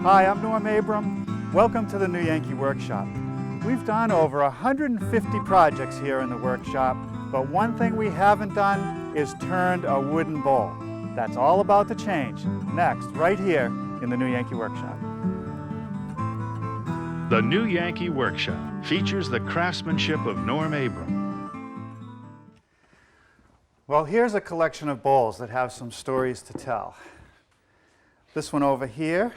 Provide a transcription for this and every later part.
Hi, I'm Norm Abram. Welcome to the new Yankee Workshop. We've done over 150 projects here in the workshop, but one thing we haven't done is turned a wooden bowl. That's all about to change next, right here in the new Yankee Workshop. The new Yankee Workshop features the craftsmanship of Norm Abram. Well, here's a collection of bowls that have some stories to tell. This one over here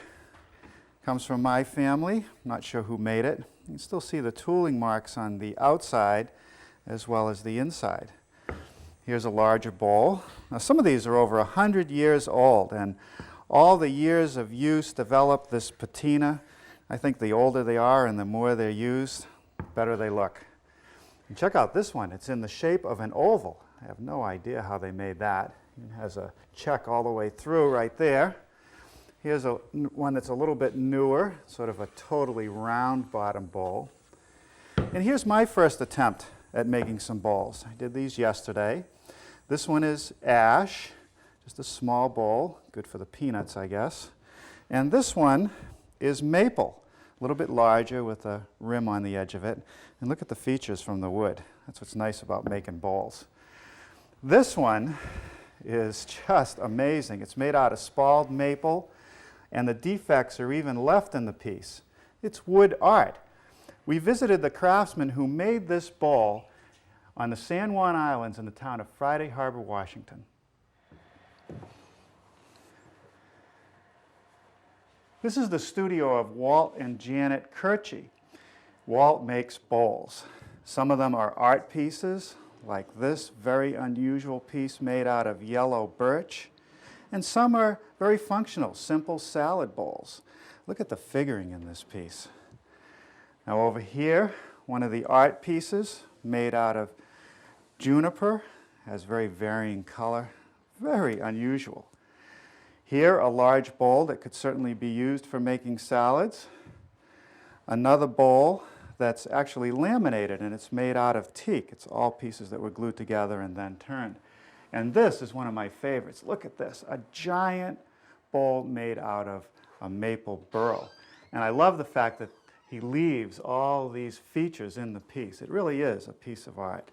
comes from my family. I'm not sure who made it. You can still see the tooling marks on the outside as well as the inside. Here's a larger bowl. Now some of these are over 100 years old, and all the years of use develop this patina. I think the older they are and the more they're used, the better they look. And check out this one. It's in the shape of an oval. I have no idea how they made that. It has a check all the way through right there. Here's one that's a little bit newer, sort of a totally round bottom bowl. And here's my first attempt at making some bowls. I did these yesterday. This one is ash, just a small bowl, good for the peanuts, I guess. And this one is maple, a little bit larger with a rim on the edge of it. And look at the features from the wood. That's what's nice about making bowls. This one is just amazing. It's made out of spalled maple, and the defects are even left in the piece. It's wood art. We visited the craftsman who made this bowl on the San Juan Islands in the town of Friday Harbor, Washington. This is the studio of Walt and Janet Koertje. Walt makes bowls. Some of them are art pieces, like this very unusual piece made out of yellow birch. And some are very functional, simple salad bowls. Look at the figuring in this piece. Now over here, one of the art pieces made out of juniper, has very varying color, very unusual. Here, a large bowl that could certainly be used for making salads. Another bowl that's actually laminated, and it's made out of teak. It's all pieces that were glued together and then turned. And this is one of my favorites. Look at this, a giant bowl made out of a maple burl. And I love the fact that he leaves all these features in the piece. It really is a piece of art.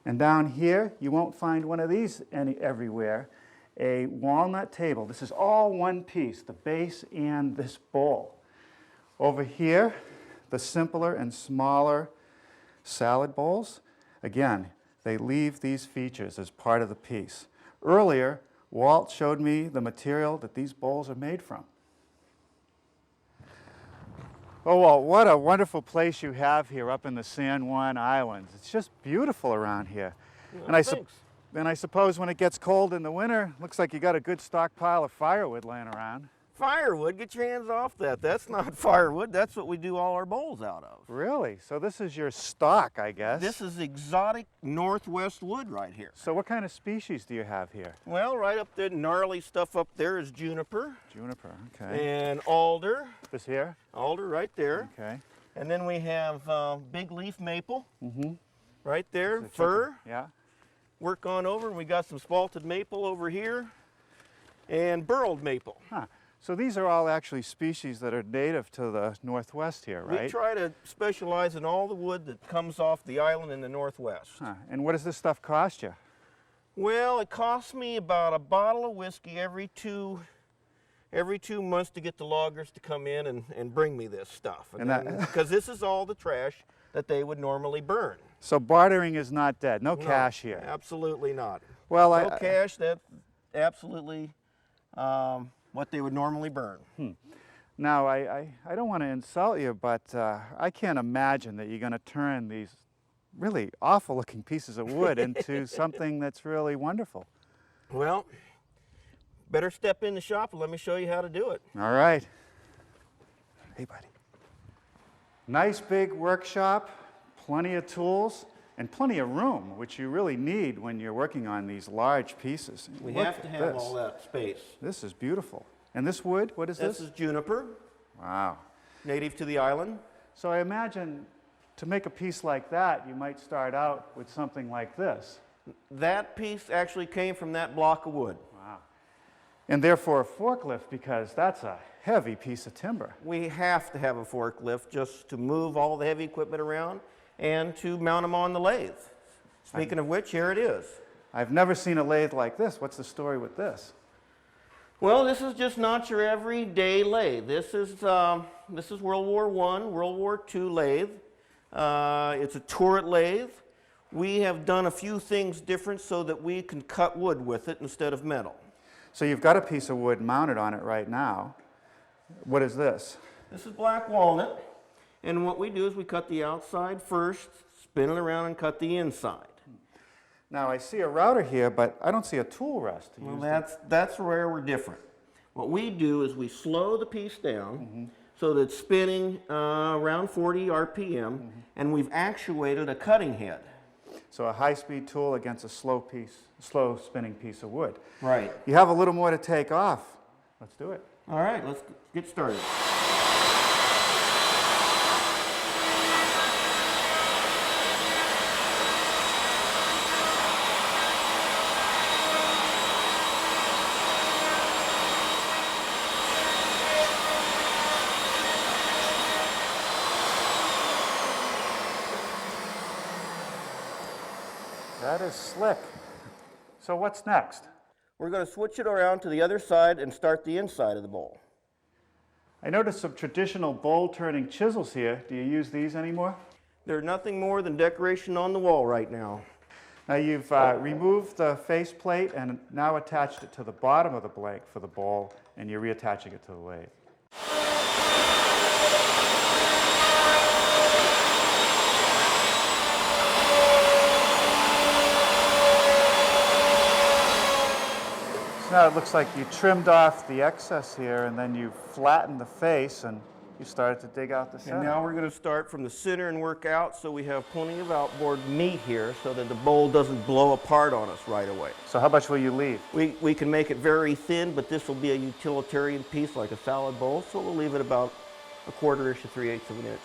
And down here, you won't find one of these everywhere, a walnut table. This is all one piece, the base and this bowl. Over here, the simpler and smaller salad bowls, again, they leave these features as part of the piece. Earlier, Walt showed me the material that these bowls are made from. Oh, Walt, what a wonderful place you have here up in the San Juan Islands. It's just beautiful around here. Well, and I suppose when it gets cold in the winter, looks like you got a good stockpile of firewood laying around. Firewood? Get your hands off that. That's not firewood. That's what we do all our bowls out of. Really? So this is your stock, I guess? This is exotic Northwest wood right here. So what kind of species do you have here? Well, right up there, gnarly stuff up there is juniper. Juniper, okay. And alder. This here? Alder right there. Okay. And then we have big leaf maple. Mm-hmm. Right there. Fir. Yeah. Work on over, and we got some spalted maple over here. And burled maple. Huh. So these are all actually species that are native to the Northwest here, right? We try to specialize in all the wood that comes off the island in the Northwest. Huh. And what does this stuff cost you? Well, it costs me about a bottle of whiskey every two months to get the loggers to come in and bring me this stuff. Because this is all the trash that they would normally burn. So bartering is not dead. No cash here. Absolutely not. Well, no cash. That's absolutely what they would normally burn. Now, I don't want to insult you, but I can't imagine that you're going to turn these really awful looking pieces of wood into something that's really wonderful. Well, better step in the shop and let me show you how to do it. All right. Hey, buddy. Nice big workshop, plenty of tools, and plenty of room, which you really need when you're working on these large pieces. We Look have to at have this. all that space. This is beautiful. And this wood, what is this? This is juniper. Wow. Native to the island. So I imagine to make a piece like that, you might start out with something like this. That piece actually came from that block of wood. Wow. And therefore a forklift, because that's a heavy piece of timber. We have to have a forklift just to move all the heavy equipment around and to mount them on the lathe. Speaking of which, here it is. I've never seen a lathe like this. What's the story with this? Well, this is just not your everyday lathe. This is World War I, World War II lathe. It's a turret lathe. We have done a few things different so that we can cut wood with it instead of metal. So you've got a piece of wood mounted on it right now. What is this? This is black walnut, and what we do is we cut the outside first, spin it around and cut the inside. Now I see a router here, but I don't see a tool rest to Well, use. that's where we're different. What we do is we slow the piece down so that it's spinning around 40 RPM, and we've actuated a cutting head. So a high-speed tool against a slow spinning piece of wood. Right. You have a little more to take off. Let's do it. All right, let's get started. That is slick. So what's next? We're going to switch it around to the other side and start the inside of the bowl. I noticed some traditional bowl-turning chisels here. Do you use these anymore? They're nothing more than decoration on the wall right now. Now you've removed the faceplate and now attached it to the bottom of the blank for the bowl, and you're reattaching it to the lathe. Now it looks like you trimmed off the excess here, and then you flattened the face, and you started to dig out the center. And now we're going to start from the center and work out so we have plenty of outboard meat here so that the bowl doesn't blow apart on us right away. So how much will you leave? We can make it very thin, but this will be a utilitarian piece like a salad bowl, so we'll leave it about a 1/4 to 3/8 of an inch.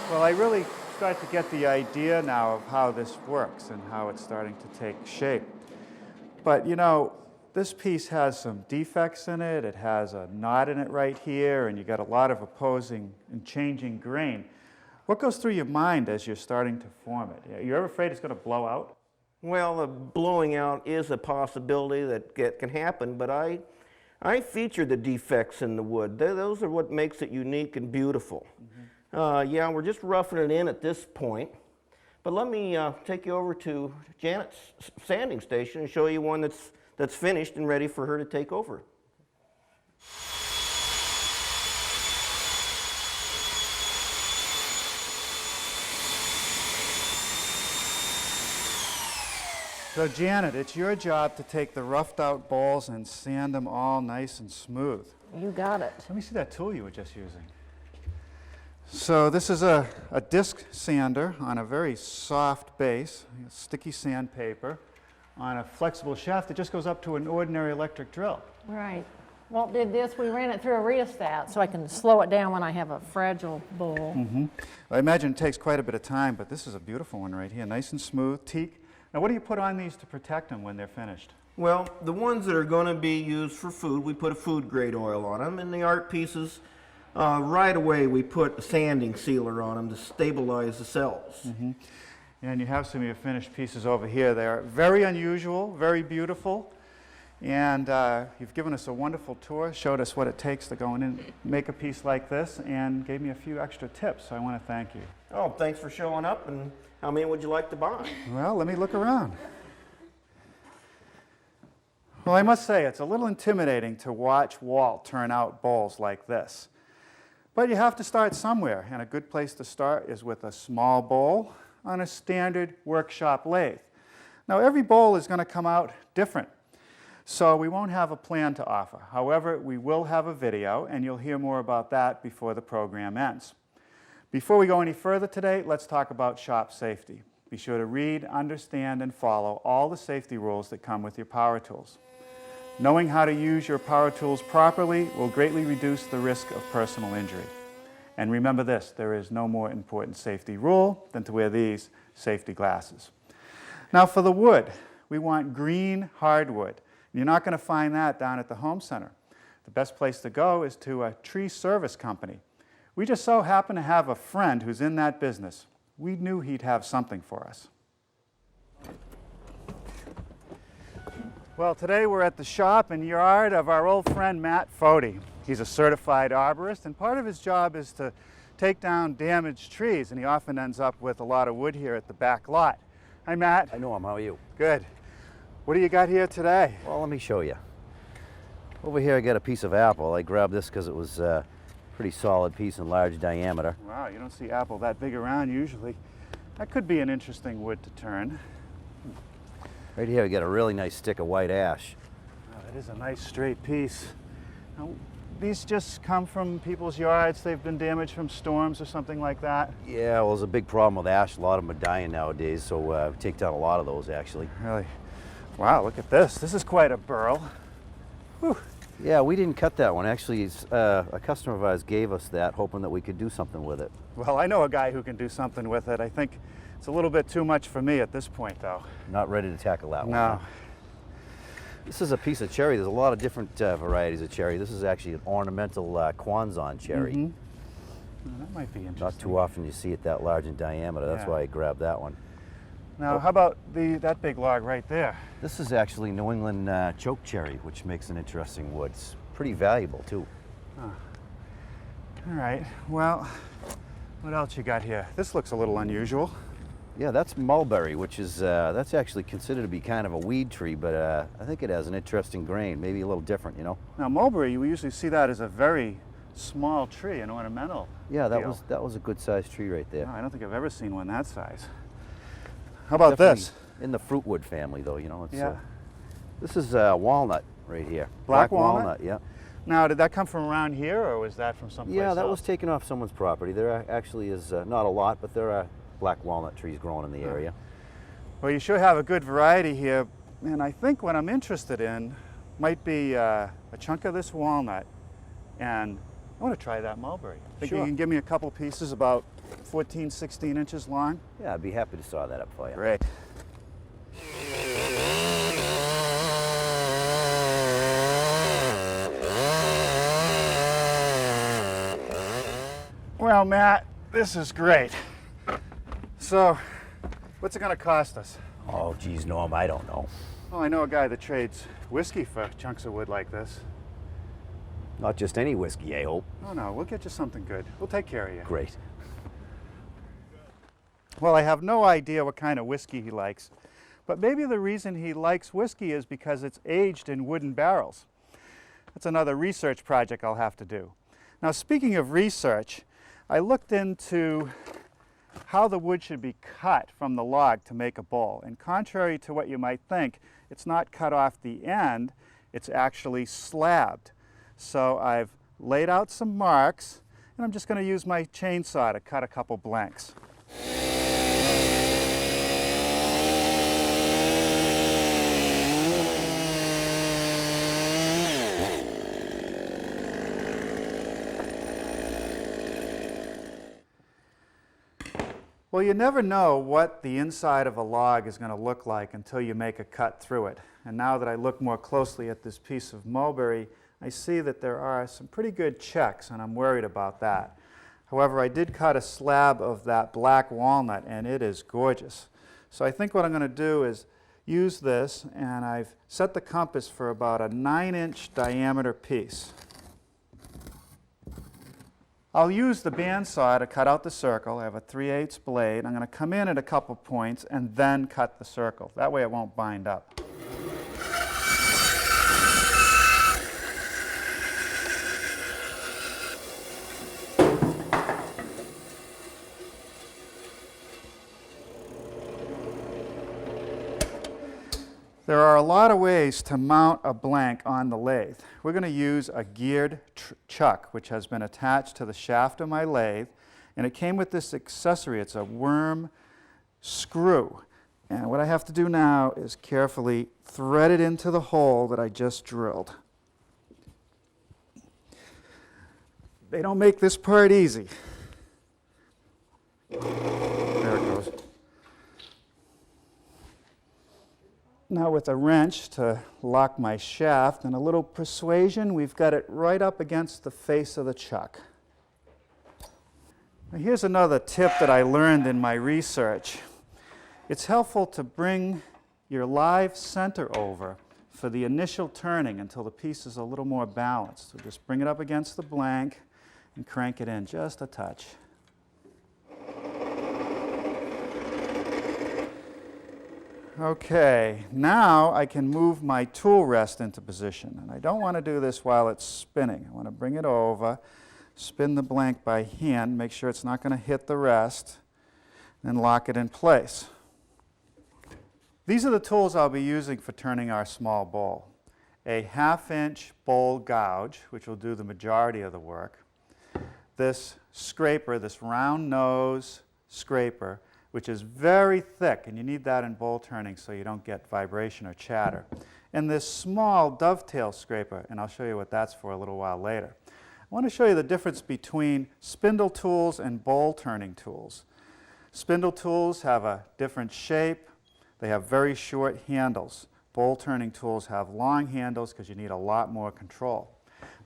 Well, I really start to get the idea now of how this works and how it's starting to take shape. But you know, this piece has some defects in it. It has a knot in it right here, and you got a lot of opposing and changing grain. What goes through your mind as you're starting to form it? You're ever afraid it's going to blow out? Well, the blowing out is a possibility that can happen, but I feature the defects in the wood. Those are what makes it unique and beautiful. Yeah, we're just roughing it in at this point, but let me take you over to Janet's sanding station and show you one that's finished and ready for her to take over. So Janet, it's your job to take the roughed out bowls and sand them all nice and smooth. You got it. Let me see that tool you were just using. So this is a disc sander on a very soft base, sticky sandpaper, on a flexible shaft that just goes up to an ordinary electric drill. Right. Walt did this. We ran it through a rheostat so I can slow it down when I have a fragile bowl. I imagine it takes quite a bit of time, but this is a beautiful one right here, nice and smooth, teak. Now what do you put on these to protect them when they're finished? Well, the ones that are going to be used for food, we put a food grade oil on them, and the art pieces, right away we put a sanding sealer on them to stabilize the cells. And you have some of your finished pieces over here. They're very unusual, very beautiful, and you've given us a wonderful tour, showed us what it takes to go in and make a piece like this, and gave me a few extra tips, so I want to thank you. Oh, thanks for showing up, and how many would you like to buy? Well, let me look around. Well, I must say, it's a little intimidating to watch Walt turn out bowls like this. But you have to start somewhere, and a good place to start is with a small bowl on a standard workshop lathe. Now, every bowl is going to come out different, so we won't have a plan to offer. However, we will have a video, and you'll hear more about that before the program ends. Before we go any further today, let's talk about shop safety. Be sure to read, understand, and follow all the safety rules that come with your power tools. Knowing how to use your power tools properly will greatly reduce the risk of personal injury. And remember this, there is no more important safety rule than to wear these safety glasses. Now for the wood, we want green hardwood. You're not going to find that down at the home center. The best place to go is to a tree service company. We just so happen to have a friend who's in that business. We knew he'd have something for us. Well, today we're at the shop and yard of our old friend Matt Foti. He's a certified arborist, and part of his job is to take down damaged trees, and he often ends up with a lot of wood here at the back lot. Hi, Matt. I know him. How are you? Good. What do you got here today? Well, let me show you. Over here I got a piece of apple. I grabbed this because it was a pretty solid piece and large diameter. Wow, you don't see apple that big around usually. That could be an interesting wood to turn. Right here we got a really nice stick of white ash. Wow, that is a nice straight piece. Now, these just come from people's yards. They've been damaged from storms or something like that. Yeah, well, there's a big problem with ash. A lot of them are dying nowadays, so we take down a lot of those actually. Really? Wow, look at this. This is quite a burl. Whew. Yeah, we didn't cut that one. Actually, a customer of ours gave us that, hoping that we could do something with it. Well, I know a guy who can do something with it. I think it's a little bit too much for me at this point, though. Not ready to tackle that one. No. Huh? This is a piece of cherry. There's a lot of different varieties of cherry. This is actually an ornamental Kwanzan cherry. Mm-hmm. Well, that might be interesting. Not too often you see it that large in diameter. That's Yeah. why I grabbed that one. Now, how about that big log right there? This is actually New England choke cherry, which makes an interesting wood. It's pretty valuable too. All right. Well, what else you got here? This looks a little unusual. Yeah, that's mulberry, which is that's actually considered to be kind of a weed tree, but I think it has an interesting grain, maybe a little different, you know. Now, mulberry, we usually see that as a very small tree, an ornamental. Yeah, deal. that was a good sized tree right there. No, I don't think I've ever seen one that size. How about Definitely this? in the fruitwood family, though, you know. It's, Yeah. this is walnut right here. Black walnut? Yeah. Now, did that come from around here, or was that from someplace Yeah, that else? was taken off someone's property. There actually is not a lot, but there are black walnut trees growing in the area. Well, you sure have a good variety here, and I think what I'm interested in might be a chunk of this walnut, and I want to try that mulberry. Think you Sure. can give me a couple pieces about 14, 16 inches long? Yeah, I'd be happy to saw that up for you. Great. Well, Matt, this is great. So, what's it going to cost us? Oh, geez, Norm, I don't know. Well, I know a guy that trades whiskey for chunks of wood like this. Not just any whiskey, I hope. Oh, no, we'll get you something good. We'll take care of you. Great. Well, I have no idea what kind of whiskey he likes, but maybe the reason he likes whiskey is because it's aged in wooden barrels. That's another research project I'll have to do. Now, speaking of research, I looked into how the wood should be cut from the log to make a bowl. And contrary to what you might think, it's not cut off the end, it's actually slabbed. So I've laid out some marks, and I'm just going to use my chainsaw to cut a couple blanks. Well, you never know what the inside of a log is going to look like until you make a cut through it. And now that I look more closely at this piece of mulberry, I see that there are some pretty good checks, and I'm worried about that. However, I did cut a slab of that black walnut, and it is gorgeous. So I think what I'm going to do is use this, and I've set the compass for about a 9-inch diameter piece. I'll use the bandsaw to cut out the circle. I have a 3/8 blade. I'm going to come in at a couple points and then cut the circle. That way it won't bind up. There are a lot of ways to mount a blank on the lathe. We're going to use a geared chuck, which has been attached to the shaft of my lathe, and it came with this accessory. It's a worm screw. And what I have to do now is carefully thread it into the hole that I just drilled. They don't make this part easy. There it goes. Now with a wrench to lock my shaft and a little persuasion, we've got it right up against the face of the chuck. Now here's another tip that I learned in my research. It's helpful to bring your live center over for the initial turning until the piece is a little more balanced. So just bring it up against the blank and crank it in just a touch. Okay, now I can move my tool rest into position. And I don't want to do this while it's spinning. I want to bring it over, spin the blank by hand, make sure it's not going to hit the rest, and lock it in place. These are the tools I'll be using for turning our small bowl. A 1/2-inch bowl gouge, which will do the majority of the work. This scraper, this round nose scraper, which is very thick, and you need that in bowl turning so you don't get vibration or chatter. And this small dovetail scraper, and I'll show you what that's for a little while later. I want to show you the difference between spindle tools and bowl turning tools. Spindle tools have a different shape. They have very short handles. Bowl turning tools have long handles because you need a lot more control.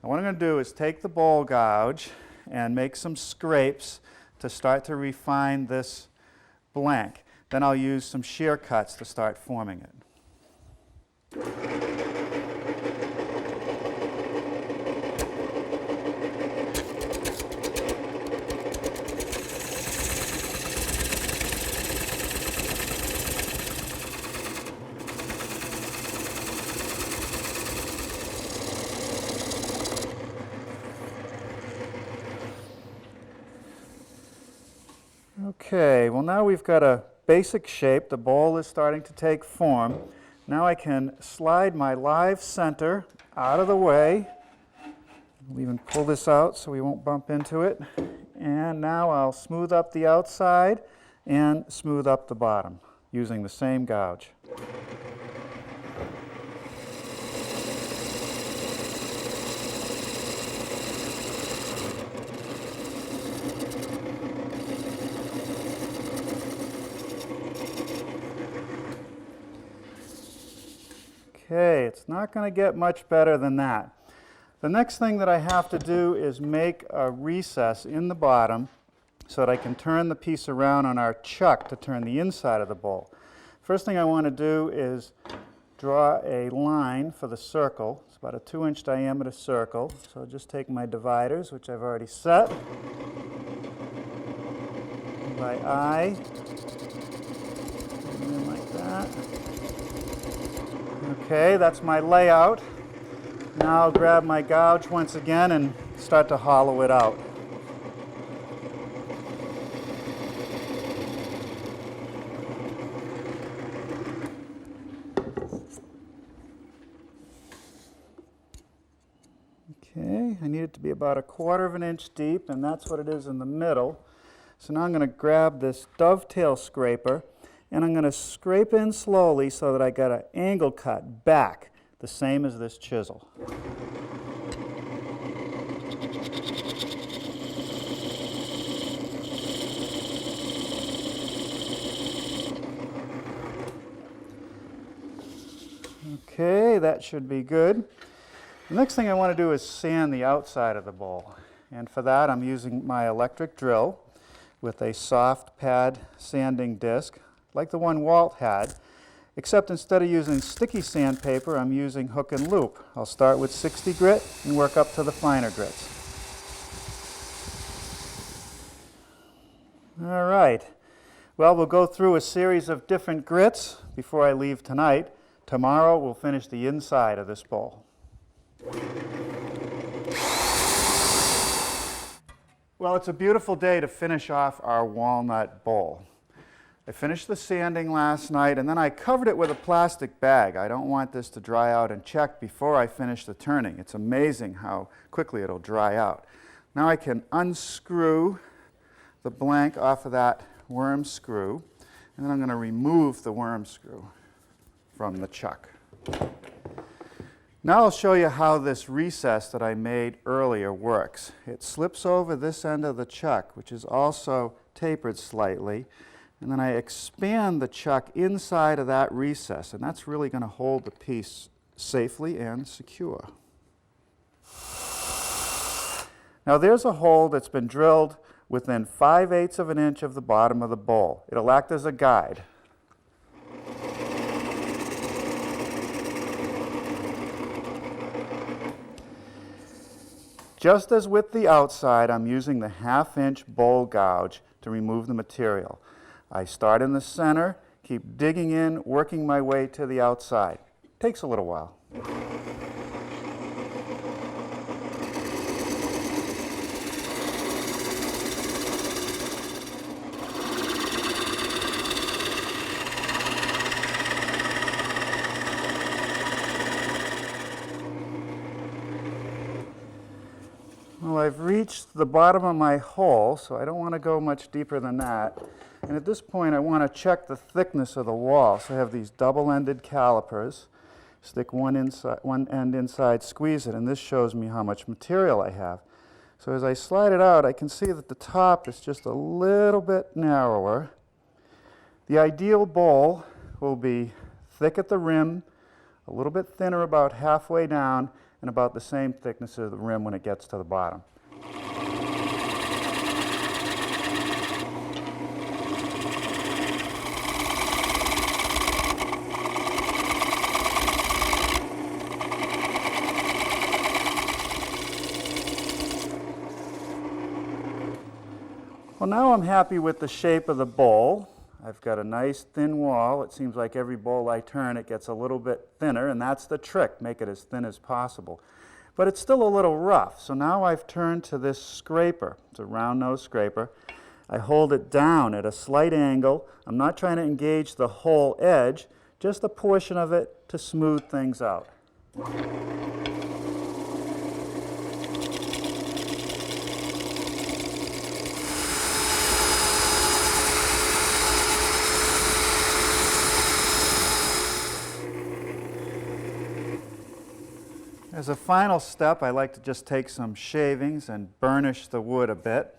Now what I'm going to do is take the bowl gouge and make some scrapes to start to refine this blank. Then I'll use some shear cuts to start forming it. Okay, well now we've got a basic shape. The bowl is starting to take form. Now I can slide my live center out of the way. We'll even pull this out so we won't bump into it. And now I'll smooth up the outside and smooth up the bottom using the same gouge. Okay, it's not going to get much better than that. The next thing that I have to do is make a recess in the bottom so that I can turn the piece around on our chuck to turn the inside of the bowl. First thing I want to do is draw a line for the circle. It's about a 2-inch diameter circle. So I'll just take my dividers, which I've already set, by eye, and then like that. Okay, that's my layout. Now I'll grab my gouge once again and start to hollow it out. Okay, I need it to be about 1/4 of an inch deep, and that's what it is in the middle. So now I'm going to grab this dovetail scraper, and I'm going to scrape in slowly so that I got an angle cut back, the same as this chisel. Okay, that should be good. The next thing I want to do is sand the outside of the bowl. And for that, I'm using my electric drill with a soft pad sanding disc, like the one Walt had, except instead of using sticky sandpaper, I'm using hook and loop. I'll start with 60 grit and work up to the finer grits. All right. Well, we'll go through a series of different grits before I leave tonight. Tomorrow, we'll finish the inside of this bowl. Well, it's a beautiful day to finish off our walnut bowl. I finished the sanding last night, and then I covered it with a plastic bag. I don't want this to dry out and check before I finish the turning. It's amazing how quickly it'll dry out. Now I can unscrew the blank off of that worm screw. And then I'm going to remove the worm screw from the chuck. Now I'll show you how this recess that I made earlier works. It slips over this end of the chuck, which is also tapered slightly, and then I expand the chuck inside of that recess, and that's really going to hold the piece safely and secure. Now there's a hole that's been drilled within 5/8 of an inch of the bottom of the bowl. It'll act as a guide. Just as with the outside, I'm using the 1/2-inch bowl gouge to remove the material. I start in the center, keep digging in, working my way to the outside. Takes a little while. Well, I've reached the bottom of my hole, so I don't want to go much deeper than that. And at this point, I want to check the thickness of the wall. So I have these double-ended calipers. Stick one end inside, squeeze it, and this shows me how much material I have. So as I slide it out, I can see that the top is just a little bit narrower. The ideal bowl will be thick at the rim, a little bit thinner about halfway down, and about the same thickness of the rim when it gets to the bottom. Well, now I'm happy with the shape of the bowl. I've got a nice thin wall. It seems like every bowl I turn, it gets a little bit thinner, and that's the trick, make it as thin as possible. But it's still a little rough, so now I've turned to this scraper. It's a round nose scraper. I hold it down at a slight angle. I'm not trying to engage the whole edge, just a portion of it to smooth things out. As a final step, I like to just take some shavings and burnish the wood a bit.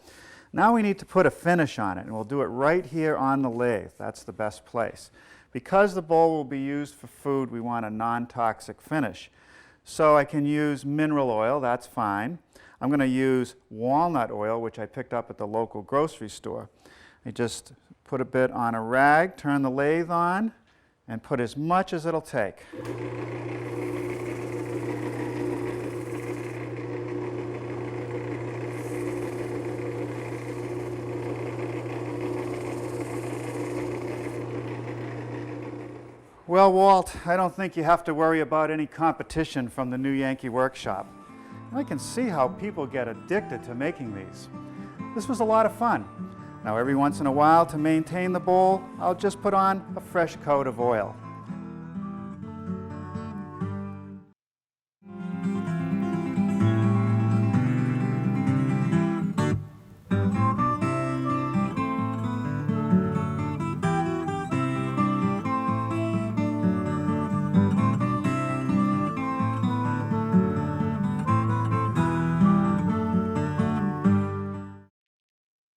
Now we need to put a finish on it, and we'll do it right here on the lathe. That's the best place. Because the bowl will be used for food, we want a non-toxic finish. So I can use mineral oil, that's fine. I'm going to use walnut oil, which I picked up at the local grocery store. I just put a bit on a rag, turn the lathe on, and put as much as it'll take. Well, Walt, I don't think you have to worry about any competition from the new Yankee Workshop. I can see how people get addicted to making these. This was a lot of fun. Now, every once in a while, to maintain the bowl, I'll just put on a fresh coat of oil.